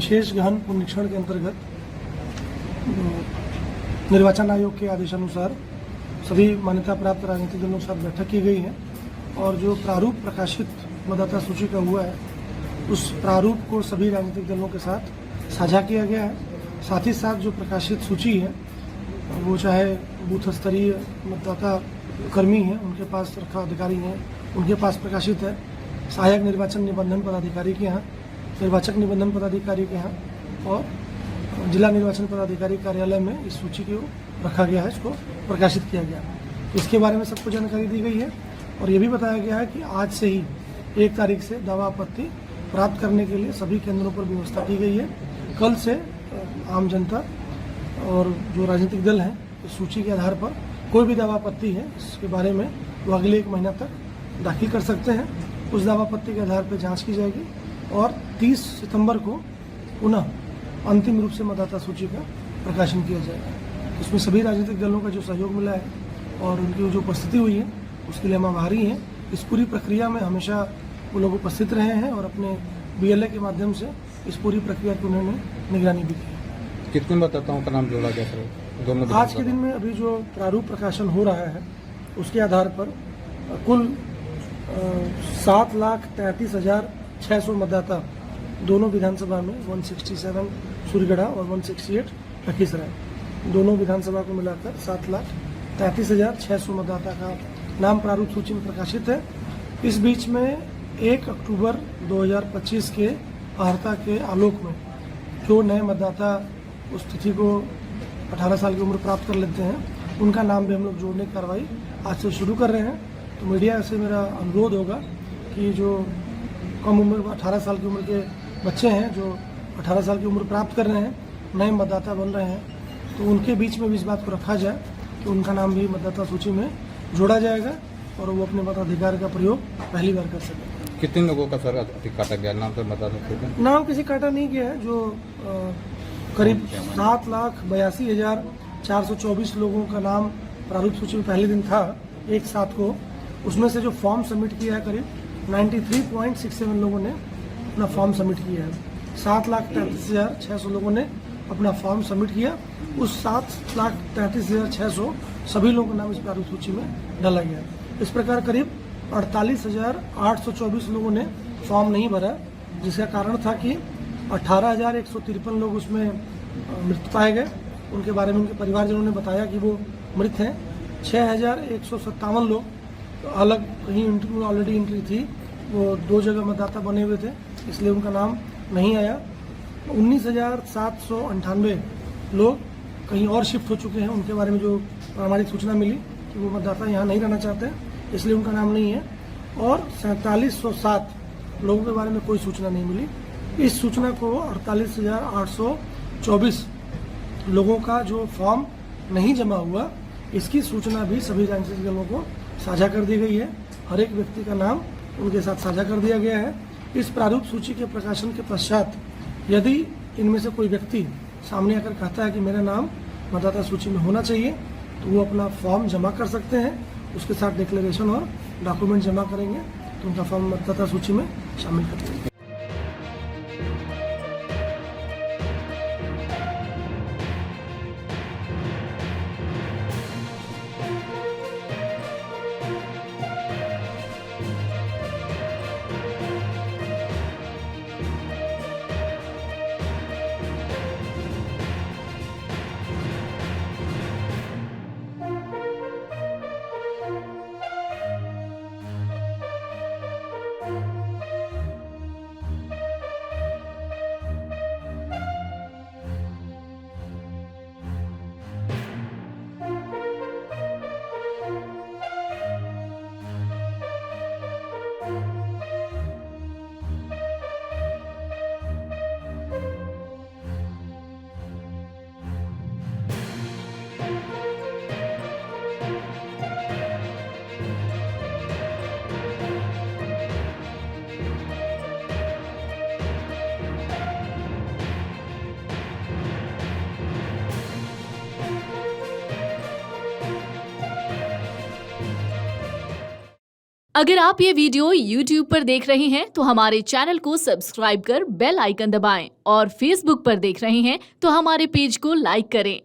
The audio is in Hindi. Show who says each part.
Speaker 1: विशेष गहन पुनरीक्षण के अंतर्गत निर्वाचन आयोग के आदेशानुसार सभी मान्यता प्राप्त राजनीतिक दलों के साथ बैठक की गई है और जो प्रारूप प्रकाशित मतदाता सूची का हुआ है उस प्रारूप को सभी राजनीतिक दलों के साथ साझा किया गया है। साथ ही साथ जो प्रकाशित सूची है वो चाहे बूथ स्तरीय मतदाता कर्मी हैं उनके पास रखा अधिकारी हैं उनके पास प्रकाशित है, सहायक निर्वाचन निबंधन पदाधिकारी के यहाँ, निर्वाचक निबंधन पदाधिकारी के यहाँ और जिला निर्वाचन पदाधिकारी कार्यालय में इस सूची को रखा गया है, इसको प्रकाशित किया गया। इसके बारे में सबको जानकारी दी गई है और ये भी बताया गया है कि आज से ही 1 तारीख से दावा आपत्ति प्राप्त करने के लिए सभी केंद्रों पर व्यवस्था की गई है। कल से आम जनता और जो राजनीतिक दल हैं इस सूची के आधार पर कोई भी दावा आपत्ति है इसके बारे में वो अगले 1 महीना तक दाखिल कर सकते हैं। उस दावा आपत्ति के आधार पर जांच की जाएगी और 30 सितंबर को पुनः अंतिम रूप से मतदाता सूची का प्रकाशन किया जाएगा। इसमें सभी राजनीतिक दलों का जो सहयोग मिला है और उनकी जो उपस्थिति हुई है उसके लिए हम आभारी हैं। इस पूरी प्रक्रिया में हमेशा वो लोग उपस्थित रहे हैं और अपने BLA के माध्यम से इस पूरी प्रक्रिया की उन्होंने निगरानी भी की।
Speaker 2: कितने मतदाताओं का नाम जोड़ा गया सर? दोनों
Speaker 1: आज के दिन में अभी जो प्रारूप प्रकाशन हो रहा है उसके आधार पर कुल 7,33,600 मतदाता दोनों विधानसभा में 167 सूर्यगढ़ा और 168 लखीसराय दोनों विधानसभा को मिलाकर 7,33,600 मतदाता का नाम प्रारूप सूची में प्रकाशित है। इस बीच में 1 अक्टूबर 2025 के अर्हता के आलोक में जो नए मतदाता उस तिथि को 18 साल की उम्र प्राप्त कर लेते हैं उनका नाम भी हम लोग जोड़ने की कार्रवाई आज से शुरू कर रहे हैं। तो मीडिया से मेरा अनुरोध होगा कि जो कम उम्र 18 साल की उम्र के बच्चे हैं जो 18 साल की उम्र प्राप्त कर रहे हैं नए मतदाता बन रहे हैं तो उनके बीच में भी इस बात को रखा जाए कि उनका नाम भी मतदाता सूची में जोड़ा जाएगा और वो अपने मताधिकार का प्रयोग पहली बार कर सकें।
Speaker 2: कितने लोगों का सर काटा गया नाम तो बता सकते हैं?
Speaker 1: नाम किसी काटा नहीं गया है। जो करीब 7,82,424 लोगों का नाम प्रारूप सूची में पहले दिन था 1/7 को, उसमें से जो फॉर्म सबमिट किया है करीब 93.67 लोगों ने अपना फॉर्म सबमिट किया है। 7,33,600 लोगों ने अपना फॉर्म सबमिट किया। उस 7,33,600 सभी लोगों का नाम इस प्रारूप सूची में डाला गया। इस प्रकार करीब 48,824 लोगों ने फॉर्म नहीं भरा जिसका कारण था कि 18,153 लोग उसमें मृत पाए गए। उनके बारे में उनके परिवारजनों ने बताया कि वो मृत हैं। 6,157 लोग अलग कहीं इंटरव्यू ऑलरेडी एंट्री थी, वो 2 जगह मतदाता बने हुए थे इसलिए उनका नाम नहीं आया। 19,798 लोग कहीं और शिफ्ट हो चुके हैं, उनके बारे में जो प्रामाणिक सूचना मिली कि वो मतदाता यहाँ नहीं रहना चाहते हैं इसलिए उनका नाम नहीं है। और 4707 लोगों के बारे में कोई सूचना नहीं मिली। इस सूचना को 48,824 लोगों का जो फॉर्म नहीं जमा हुआ इसकी सूचना भी सभी राजनीतिक दलों को साझा कर दी गई है। हर एक व्यक्ति का नाम उनके साथ साझा कर दिया गया है। इस प्रारूप सूची के प्रकाशन के पश्चात यदि इनमें से कोई व्यक्ति सामने आकर कहता है कि मेरा नाम मतदाता सूची में होना चाहिए तो वो अपना फॉर्म जमा कर सकते हैं, उसके साथ डिक्लेरेशन और डॉक्यूमेंट जमा करेंगे तो उनका फॉर्म मतदाता सूची में शामिल कर देंगे।
Speaker 3: अगर आप ये वीडियो YouTube पर देख रहे हैं तो हमारे चैनल को सब्सक्राइब कर बेल आइकन दबाएं और Facebook पर देख रहे हैं तो हमारे पेज को लाइक करें।